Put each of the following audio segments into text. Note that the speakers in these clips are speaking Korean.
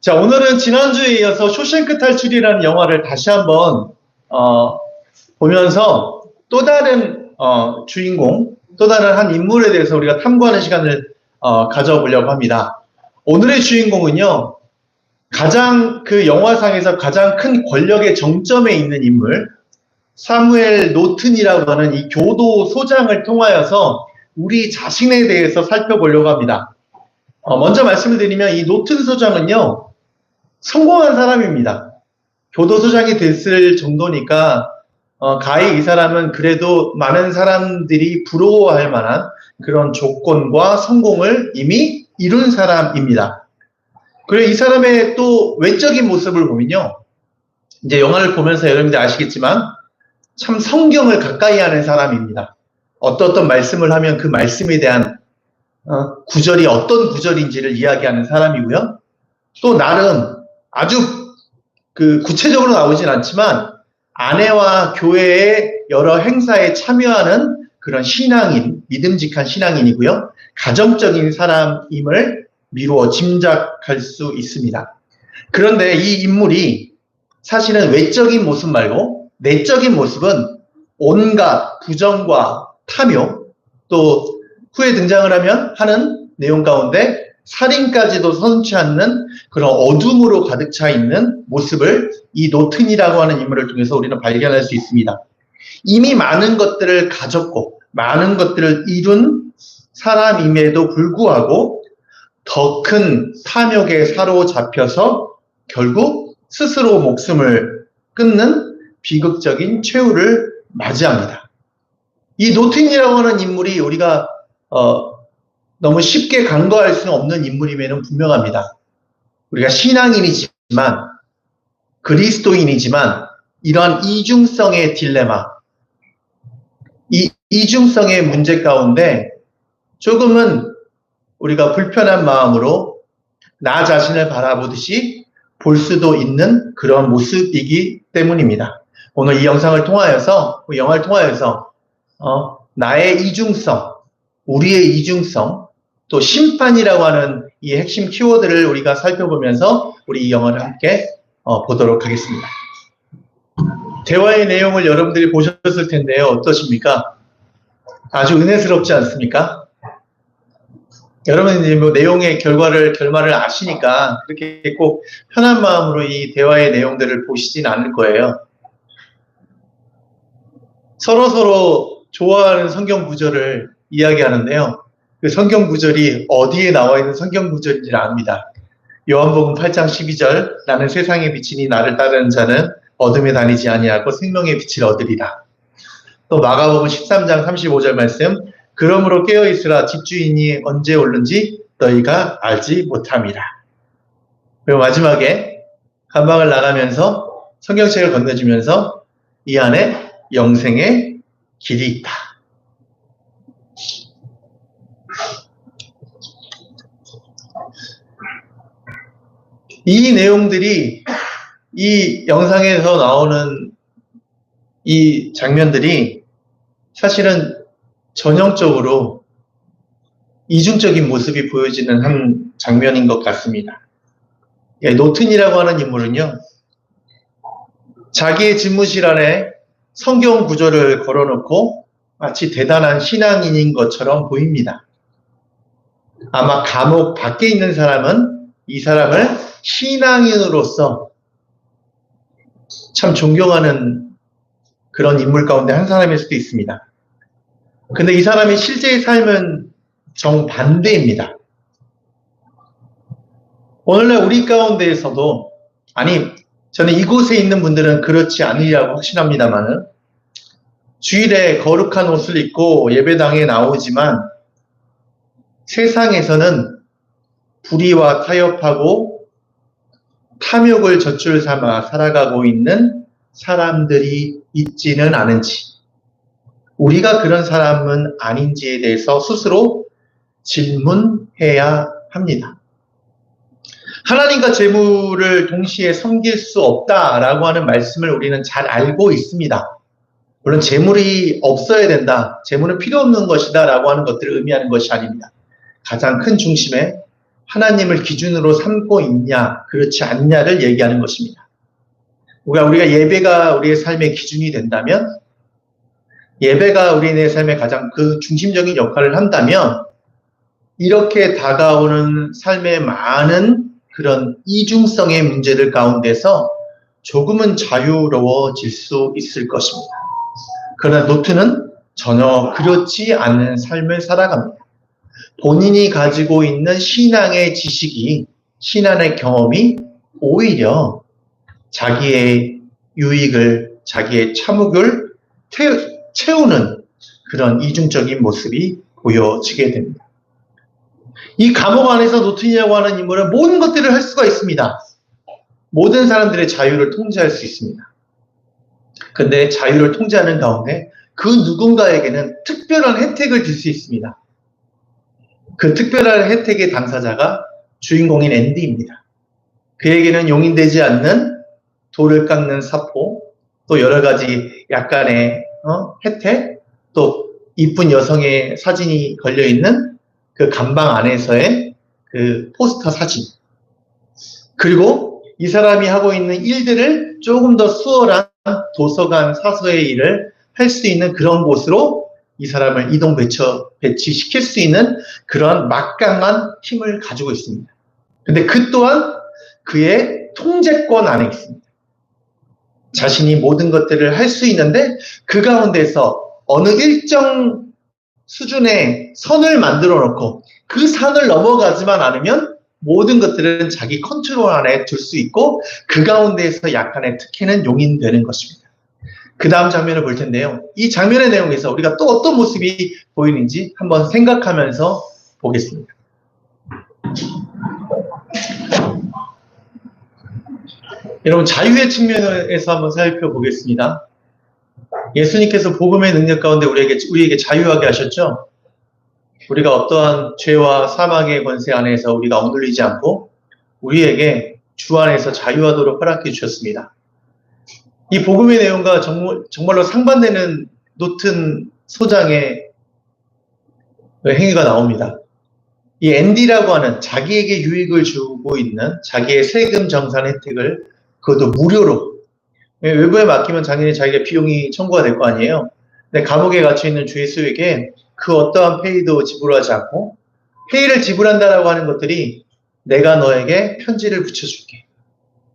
자, 오늘은 지난주에 이어서 쇼생크 탈출이라는 영화를 다시 한번 보면서 또 다른 주인공, 또 다른 한 인물에 대해서 우리가 탐구하는 시간을 가져보려고 합니다. 오늘의 주인공은요, 그 영화상에서 가장 큰 권력의 정점에 있는 인물, 사무엘 노튼이라고 하는 이 교도소장을 통하여서 우리 자신에 대해서 살펴보려고 합니다. 먼저 말씀을 드리면 이 노튼 소장은요, 성공한 사람입니다. 교도소장이 됐을 정도니까 가히 이 사람은 그래도 많은 사람들이 부러워할 만한 그런 조건과 성공을 이미 이룬 사람입니다. 그리고 이 사람의 또 외적인 모습을 보면요, 이제 영화를 보면서 여러분들 아시겠지만 참 성경을 가까이 하는 사람입니다. 어떤 말씀을 하면 그 말씀에 대한 구절이 어떤 구절인지를 이야기하는 사람이고요. 또 나름 아주 구체적으로 나오진 않지만 아내와 교회의 여러 행사에 참여하는 그런 신앙인, 믿음직한 신앙인이고요. 가정적인 사람임을 미루어 짐작할 수 있습니다. 그런데 이 인물이 사실은 외적인 모습 말고 내적인 모습은 온갖 부정과 탐욕, 또 후에 등장을 하는 내용 가운데 살인까지도 선치 않는 그런 어둠으로 가득 차 있는 모습을 이 노튼이라고 하는 인물을 통해서 우리는 발견할 수 있습니다. 이미 많은 것들을 가졌고 많은 것들을 이룬 사람임에도 불구하고 더 큰 탐욕에 사로잡혀서 결국 스스로 목숨을 끊는 비극적인 최후를 맞이합니다. 이 노튼이라고 하는 인물이 우리가 너무 쉽게 간과할 수는 없는 인물임에는 분명합니다. 우리가 신앙인이지만 그리스도인이지만 이러한 이중성의 딜레마, 이 이중성의 문제 가운데 조금은 우리가 불편한 마음으로 나 자신을 바라보듯이 볼 수도 있는 그런 모습이기 때문입니다. 오늘 이 영상을 통하여서, 영화를 통하여서 나의 이중성, 우리의 이중성, 또 심판이라고 하는 이 핵심 키워드를 우리가 살펴보면서 우리 이 영화를 함께 보도록 하겠습니다. 대화의 내용을 여러분들이 보셨을 텐데요. 어떠십니까? 아주 은혜스럽지 않습니까? 여러분이 뭐 내용의 결말을 아시니까 그렇게 꼭 편한 마음으로 이 대화의 내용들을 보시진 않을 거예요. 서로 좋아하는 성경 구절을 이야기하는데요. 그 성경 구절이 어디에 나와 있는 성경 구절인지를 압니다. 요한복음 8장 12절, 나는 세상에 비치니 나를 따르는 자는 어둠에 다니지 아니하고 생명의 빛을 얻으리라. 또 마가복음 13장 35절 말씀, 그러므로 깨어있으라, 집주인이 언제 오는지 너희가 알지 못함이라. 그리고 마지막에 한 방을 나가면서 성경책을 건네주면서 이 안에 영생의 길이 있다. 이 내용들이, 이 영상에서 나오는 이 장면들이 사실은 전형적으로 이중적인 모습이 보여지는 한 장면인 것 같습니다. 노튼이라고 하는 인물은요, 자기의 집무실 안에 성경 구절을 걸어놓고 마치 대단한 신앙인인 것처럼 보입니다. 아마 감옥 밖에 있는 사람은 이 사람을 신앙인으로서 참 존경하는 그런 인물 가운데 한 사람일 수도 있습니다. 근데 이 사람의 실제의 삶은 정반대입니다. 오늘날 우리 가운데에서도, 아니, 저는 이곳에 있는 분들은 그렇지 않으리라고 확신합니다만은, 주일에 거룩한 옷을 입고 예배당에 나오지만 세상에서는 불의와 타협하고 탐욕을 젖줄 삼아 살아가고 있는 사람들이 있지는 않은지, 우리가 그런 사람은 아닌지에 대해서 스스로 질문해야 합니다. 하나님과 재물을 동시에 섬길 수 없다라고 하는 말씀을 우리는 잘 알고 있습니다. 물론 재물이 없어야 된다, 재물은 필요 없는 것이다 라고 하는 것들을 의미하는 것이 아닙니다. 가장 큰 중심에 하나님을 기준으로 삼고 있냐, 그렇지 않냐를 얘기하는 것입니다. 우리가 예배가 우리의 삶의 기준이 된다면, 예배가 우리의 삶의 가장 그 중심적인 역할을 한다면, 이렇게 다가오는 삶의 많은 그런 이중성의 문제들 가운데서 조금은 자유로워질 수 있을 것입니다. 그러나 노트는 전혀 그렇지 않은 삶을 살아갑니다. 본인이 가지고 있는 신앙의 지식이, 신앙의 경험이 오히려 자기의 유익을, 자기의 참혹을 채우는 그런 이중적인 모습이 보여지게 됩니다. 이 감옥 안에서 노튼이라고 하는 인물은 모든 것들을 할 수가 있습니다. 모든 사람들의 자유를 통제할 수 있습니다. 근데 자유를 통제하는 가운데 그 누군가에게는 특별한 혜택을 줄 수 있습니다. 그 특별한 혜택의 당사자가 주인공인 앤디입니다. 그에게는 용인되지 않는 돌을 깎는 사포, 또 여러 가지 약간의 혜택, 또 이쁜 여성의 사진이 걸려있는 그 간방 안에서의 그 포스터 사진, 그리고 이 사람이 하고 있는 일들을 조금 더 수월한 도서관 사서의 일을 할 수 있는 그런 곳으로 이 사람을 이동 배치시킬 수 있는 그런 막강한 힘을 가지고 있습니다. 근데 그 또한 그의 통제권 안에 있습니다. 자신이 모든 것들을 할 수 있는데 그 가운데서 어느 일정 수준의 선을 만들어 놓고 그 선을 넘어가지만 않으면 모든 것들은 자기 컨트롤 안에 둘 수 있고 그 가운데에서 약간의 특혜는 용인되는 것입니다. 그 다음 장면을 볼 텐데요. 이 장면의 내용에서 우리가 또 어떤 모습이 보이는지 한번 생각하면서 보겠습니다. 여러분, 자유의 측면에서 한번 살펴보겠습니다. 예수님께서 복음의 능력 가운데 우리에게 자유하게 하셨죠? 우리가 어떠한 죄와 사망의 권세 안에서 우리가 억눌리지 않고 우리에게 주 안에서 자유하도록 허락해 주셨습니다. 이 복음의 내용과 정말로 상반되는 노튼 소장의 행위가 나옵니다. 이 앤디라고 하는 자기에게 유익을 주고 있는 자기의 세금 정산 혜택을 그것도 무료로, 외부에 맡기면 당연히 자기가 비용이 청구가 될 거 아니에요. 근데 감옥에 갇혀 있는 주 예수에게 그 어떠한 페이도 지불하지 않고 페이를 지불한다라고 하는 것들이 내가 너에게 편지를 붙여줄게.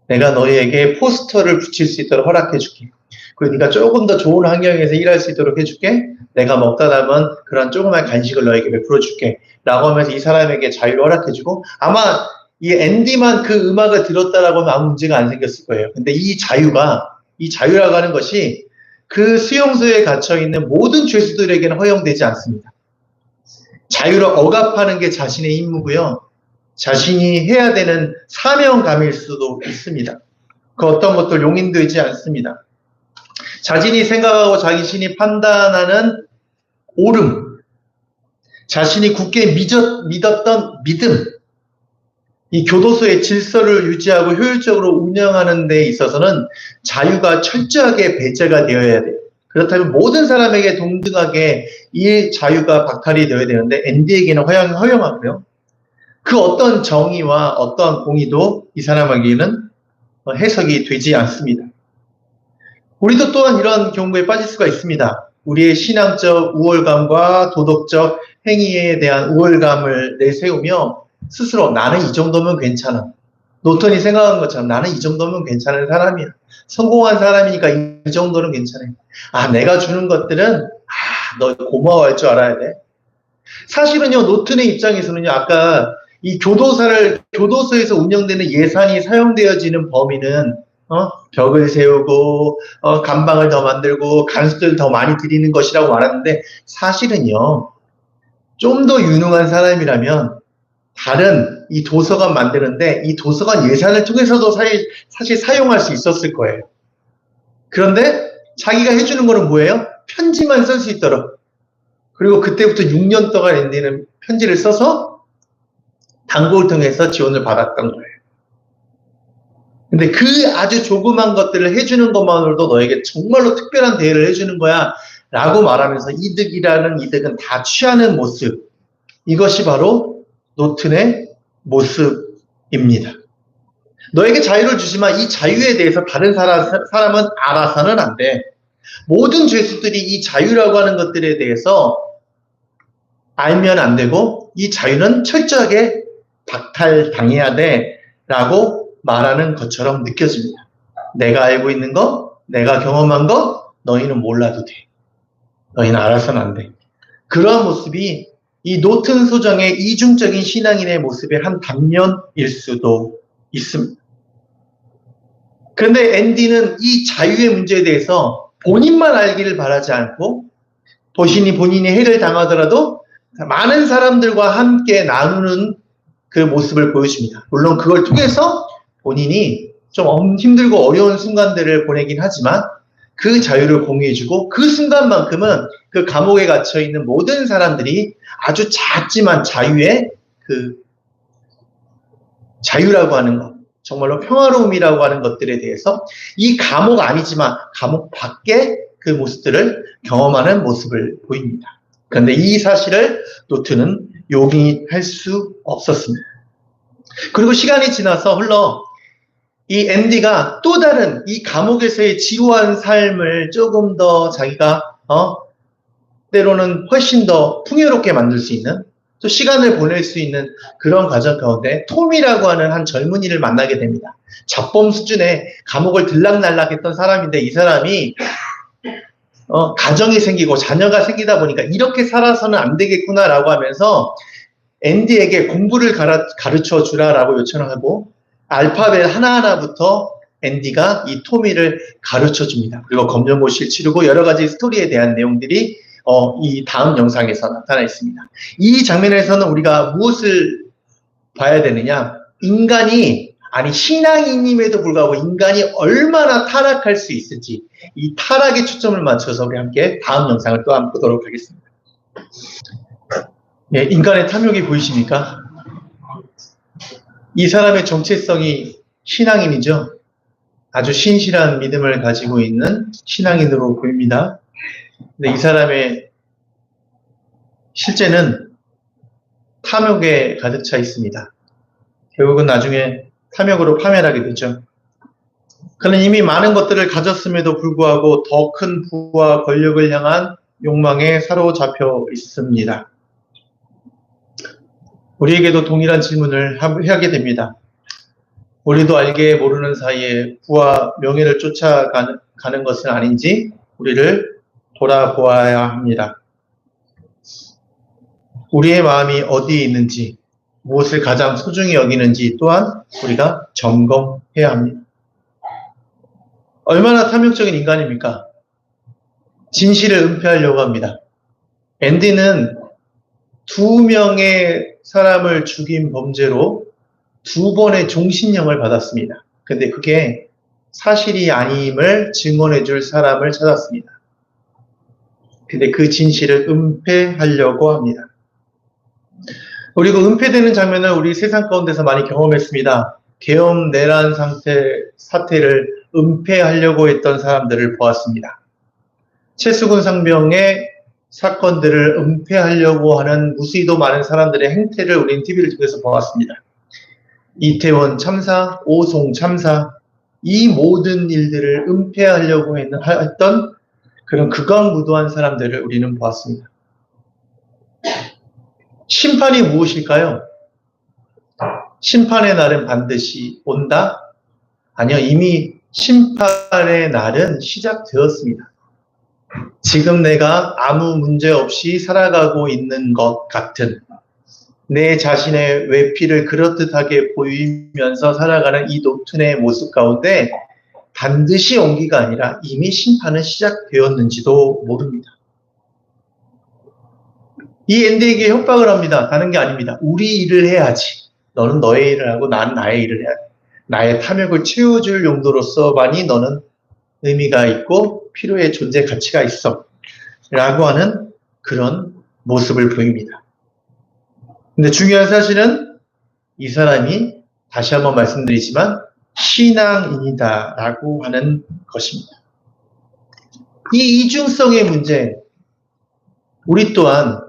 내가 너희에게 포스터를 붙일 수 있도록 허락해줄게. 그리고 네가 조금 더 좋은 환경에서 일할 수 있도록 해줄게. 내가 먹다 남은 그런 조그만 간식을 너에게 베풀어줄게. 라고 하면서 이 사람에게 자유를 허락해주고 아마 이 앤디만 그 음악을 들었다라고 하면 아무 문제가 안 생겼을 거예요. 근데 이 자유라고 하는 것이 그 수용소에 갇혀있는 모든 죄수들에게는 허용되지 않습니다. 자유를 억압하는 게 자신의 임무고요. 자신이 해야 되는 사명감일 수도 있습니다. 그 어떤 것도 용인되지 않습니다. 자신이 생각하고 자신이 판단하는 옳음, 자신이 굳게 믿었던 믿음, 이 교도소의 질서를 유지하고 효율적으로 운영하는 데 있어서는 자유가 철저하게 배제가 되어야 돼요. 그렇다면 모든 사람에게 동등하게 이 자유가 박탈이 되어야 되는데 앤디에게는 허용하고요. 그 어떤 정의와 어떠한 공의도 이 사람에게는 해석이 되지 않습니다. 우리도 또한 이런 경우에 빠질 수가 있습니다. 우리의 신앙적 우월감과 도덕적 행위에 대한 우월감을 내세우며 스스로 나는 이 정도면 괜찮아. 노턴이 생각한 것처럼 나는 이 정도면 괜찮은 사람이야. 성공한 사람이니까 이 정도는 괜찮아. 내가 주는 것들은 너 고마워할 줄 알아야 돼. 사실은요, 노튼의 입장에서는요, 아까 이 교도소에서 운영되는 예산이 사용되어지는 범위는 벽을 세우고 간방을 더 만들고 간수들 더 많이 드리는 것이라고 말하는데 사실은요, 좀 더 유능한 사람이라면 다른 이 도서관 만드는데 이 도서관 예산을 통해서도 사실 사용할 수 있었을 거예요. 그런데 자기가 해주는 거는 뭐예요? 편지만 쓸 수 있도록. 그리고 그때부터 6년 동안 앤디는 편지를 써서 당국을 통해서 지원을 받았던 거예요. 근데 그 아주 조그만 것들을 해주는 것만으로도 너에게 정말로 특별한 대우를 해주는 거야 라고 말하면서 이득은 다 취하는 모습, 이것이 바로 노튼의 모습입니다. 너에게 자유를 주지만 이 자유에 대해서 다른 사람은 알아서는 안 돼. 모든 죄수들이 이 자유라고 하는 것들에 대해서 알면 안 되고 이 자유는 철저하게 박탈당해야 돼 라고 말하는 것처럼 느껴집니다. 내가 알고 있는 거, 내가 경험한 거 너희는 몰라도 돼. 너희는 알아서는 안 돼. 그러한 모습이 이 노튼 소정의 이중적인 신앙인의 모습의 한 단면일 수도 있습니다. 그런데 앤디는 이 자유의 문제에 대해서 본인만 알기를 바라지 않고 본인이 해를 당하더라도 많은 사람들과 함께 나누는 그 모습을 보여줍니다. 물론 그걸 통해서 본인이 좀 힘들고 어려운 순간들을 보내긴 하지만 그 자유를 공유해주고 그 순간만큼은 그 감옥에 갇혀있는 모든 사람들이 아주 작지만 자유의 그 자유라고 하는 것, 정말로 평화로움이라고 하는 것들에 대해서 이 감옥 아니지만 감옥 밖에 그 모습들을 경험하는 모습을 보입니다. 그런데 이 사실을 노트는 용인할 수 없었습니다. 그리고 시간이 지나서 흘러 이 앤디가 또 다른 이 감옥에서의 지루한 삶을 조금 더 자기가 때로는 훨씬 더 풍요롭게 만들 수 있는 또 시간을 보낼 수 있는 그런 과정 가운데 톰이라고 하는 한 젊은이를 만나게 됩니다. 잡범 수준의 감옥을 들락날락했던 사람인데 이 사람이 가정이 생기고 자녀가 생기다 보니까 이렇게 살아서는 안 되겠구나라고 하면서 앤디에게 공부를 가르쳐 주라라고 요청을 하고 알파벳 하나하나부터 앤디가 이 토미를 가르쳐 줍니다. 그리고 검정고시를 치르고 여러 가지 스토리에 대한 내용들이 이 다음 영상에서 나타나 있습니다. 이 장면에서는 우리가 무엇을 봐야 되느냐? 신앙인임에도 불구하고 인간이 얼마나 타락할 수 있을지 이 타락에 초점을 맞춰서 우리 함께 다음 영상을 또 한번 보도록 하겠습니다. 예, 인간의 탐욕이 보이십니까? 이 사람의 정체성이 신앙인이죠. 아주 신실한 믿음을 가지고 있는 신앙인으로 보입니다. 근데 이 사람의 실제는 탐욕에 가득 차 있습니다. 결국은 나중에 탐욕으로 파멸하게 되죠. 그는 이미 많은 것들을 가졌음에도 불구하고 더 큰 부와 권력을 향한 욕망에 사로잡혀 있습니다. 우리에게도 동일한 질문을 하게 됩니다. 우리도 알게 모르는 사이에 부와 명예를 쫓아가는 것은 아닌지 우리를 돌아보아야 합니다. 우리의 마음이 어디에 있는지, 무엇을 가장 소중히 여기는지 또한 우리가 점검해야 합니다. 얼마나 탐욕적인 인간입니까? 진실을 은폐하려고 합니다. 앤디는 2명의 사람을 죽인 범죄로 2번의 종신형을 받았습니다. 근데 그게 사실이 아님을 증언해 줄 사람을 찾았습니다. 근데 그 진실을 은폐하려고 합니다. 그리고 은폐되는 장면을 우리 세상 가운데서 많이 경험했습니다. 계엄 내란 사태를 은폐하려고 했던 사람들을 보았습니다. 최수근 상병의 사건들을 은폐하려고 하는 무수히도 많은 사람들의 행태를 우리는 TV를 통해서 보았습니다. 이태원 참사, 오송 참사, 이 모든 일들을 은폐하려고 했던 그런 극악무도한 사람들을 우리는 보았습니다. 심판이 무엇일까요? 심판의 날은 반드시 온다? 아니요, 이미 심판의 날은 시작되었습니다. 지금 내가 아무 문제 없이 살아가고 있는 것 같은 내 자신의 외피를 그렇듯하게 보이면서 살아가는 이 노튼의 모습 가운데 반드시 온기가 아니라 이미 심판은 시작되었는지도 모릅니다. 이 앤디에게 협박을 합니다. 다른 게 아닙니다. 우리 일을 해야지. 너는 너의 일을 하고 난 나의 일을 해야 돼. 나의 탐욕을 채워줄 용도로서만이 너는 의미가 있고 필요의 존재 가치가 있어. 라고 하는 그런 모습을 보입니다. 근데 중요한 사실은 이 사람이 다시 한번 말씀드리지만 신앙인이다 라고 하는 것입니다. 이 이중성의 문제, 우리 또한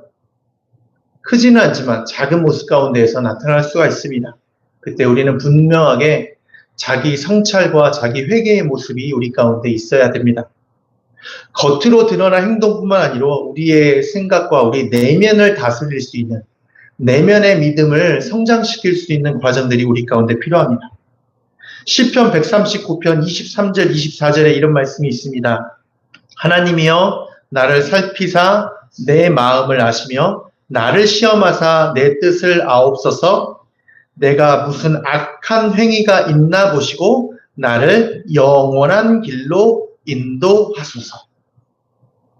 크지는 않지만 작은 모습 가운데에서 나타날 수가 있습니다. 그때 우리는 분명하게 자기 성찰과 자기 회개의 모습이 우리 가운데 있어야 됩니다. 겉으로 드러난 행동뿐만 아니라 우리의 생각과 우리 내면을 다스릴 수 있는 내면의 믿음을 성장시킬 수 있는 과정들이 우리 가운데 필요합니다. 시편 139편 23절 24절에 이런 말씀이 있습니다. 하나님이여 나를 살피사 내 마음을 아시며 나를 시험하사 내 뜻을 아옵소서. 내가 무슨 악한 행위가 있나 보시고 나를 영원한 길로 인도하소서.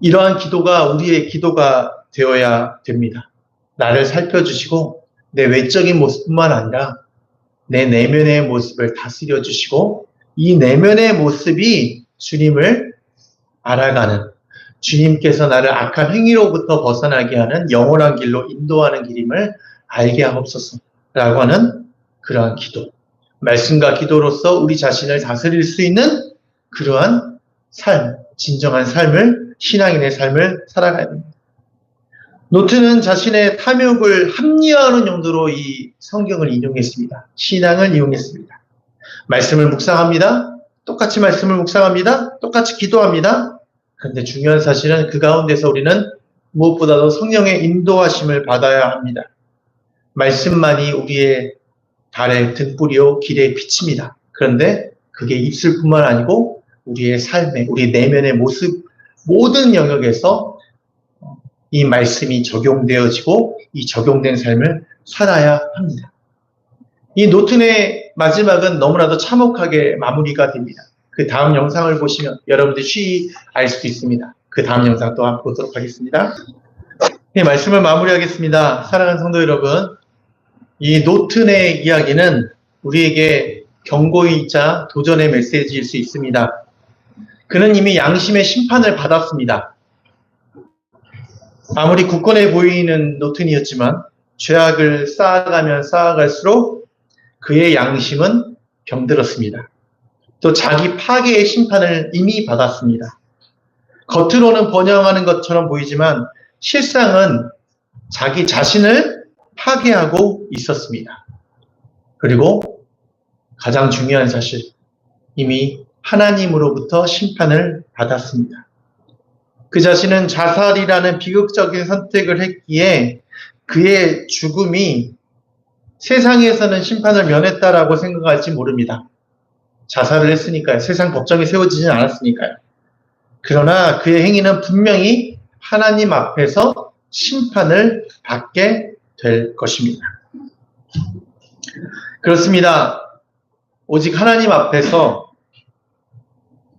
이러한 기도가 우리의 기도가 되어야 됩니다. 나를 살펴주시고 내 외적인 모습뿐만 아니라 내 내면의 모습을 다스려 주시고 이 내면의 모습이 주님을 알아가는, 주님께서 나를 악한 행위로부터 벗어나게 하는 영원한 길로 인도하는 길임을 알게 하옵소서 라고 하는 그러한 기도, 말씀과 기도로서 우리 자신을 다스릴 수 있는 그러한 삶, 진정한 삶을, 신앙인의 삶을 살아가야 됩니다. 노트는 자신의 탐욕을 합리화하는 용도로 이 성경을 인용했습니다. 신앙을 이용했습니다. 말씀을 묵상합니다. 똑같이 말씀을 묵상합니다. 똑같이 기도합니다. 그런데 중요한 사실은 그 가운데서 우리는 무엇보다도 성령의 인도하심을 받아야 합니다. 말씀만이 우리의 달의 등불이요 길의 빛입니다. 그런데 그게 입술뿐만 아니고 우리의 삶에, 우리 내면의 모습 모든 영역에서 이 말씀이 적용되어지고 이 적용된 삶을 살아야 합니다. 이 노튼의 마지막은 너무나도 참혹하게 마무리가 됩니다. 그 다음 영상을 보시면 여러분들이 쉬이 알 수 있습니다. 그 다음 영상 또 한번 보도록 하겠습니다. 네, 말씀을 마무리하겠습니다. 사랑하는 성도 여러분, 이 노튼의 이야기는 우리에게 경고이자 도전의 메시지일 수 있습니다. 그는 이미 양심의 심판을 받았습니다. 아무리 굳건해 보이는 노튼이었지만 죄악을 쌓아가면 쌓아갈수록 그의 양심은 병들었습니다. 또 자기 파괴의 심판을 이미 받았습니다. 겉으로는 번영하는 것처럼 보이지만 실상은 자기 자신을 파괴하고 있었습니다. 그리고 가장 중요한 사실, 이미 하나님으로부터 심판을 받았습니다. 그 자신은 자살이라는 비극적인 선택을 했기에 그의 죽음이 세상에서는 심판을 면했다라고 생각할지 모릅니다. 자살을 했으니까요. 세상 법정이 세워지진 않았으니까요. 그러나 그의 행위는 분명히 하나님 앞에서 심판을 받게 될 것입니다. 그렇습니다. 오직 하나님 앞에서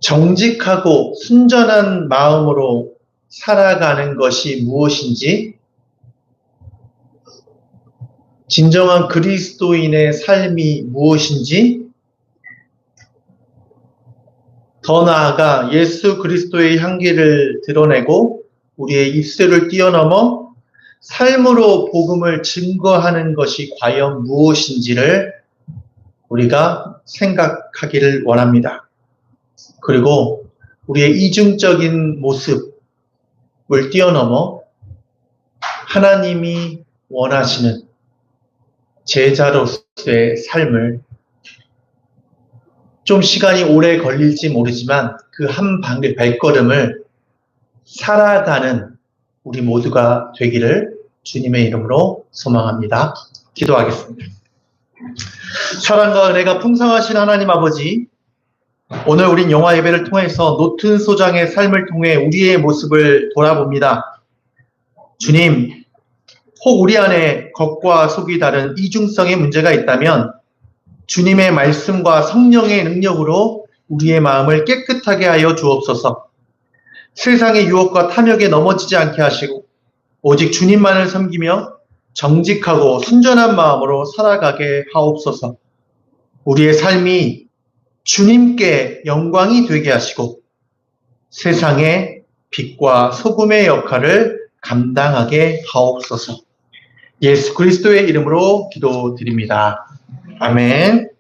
정직하고 순전한 마음으로 살아가는 것이 무엇인지, 진정한 그리스도인의 삶이 무엇인지, 더 나아가 예수 그리스도의 향기를 드러내고 우리의 입술을 뛰어넘어 삶으로 복음을 증거하는 것이 과연 무엇인지를 우리가 생각하기를 원합니다. 그리고 우리의 이중적인 모습을 뛰어넘어 하나님이 원하시는 제자로서의 삶을, 좀 시간이 오래 걸릴지 모르지만 그 한 발걸음을 살아가는 우리 모두가 되기를 주님의 이름으로 소망합니다. 기도하겠습니다. 사랑과 은혜가 풍성하신 하나님 아버지, 오늘 우린 영화 예배를 통해서 노튼 소장의 삶을 통해 우리의 모습을 돌아봅니다. 주님, 혹 우리 안에 겉과 속이 다른 이중성의 문제가 있다면 주님의 말씀과 성령의 능력으로 우리의 마음을 깨끗하게 하여 주옵소서. 세상의 유혹과 탐욕에 넘어지지 않게 하시고 오직 주님만을 섬기며 정직하고 순전한 마음으로 살아가게 하옵소서. 우리의 삶이 주님께 영광이 되게 하시고 세상의 빛과 소금의 역할을 감당하게 하옵소서. 예수 그리스도의 이름으로 기도드립니다. 아멘.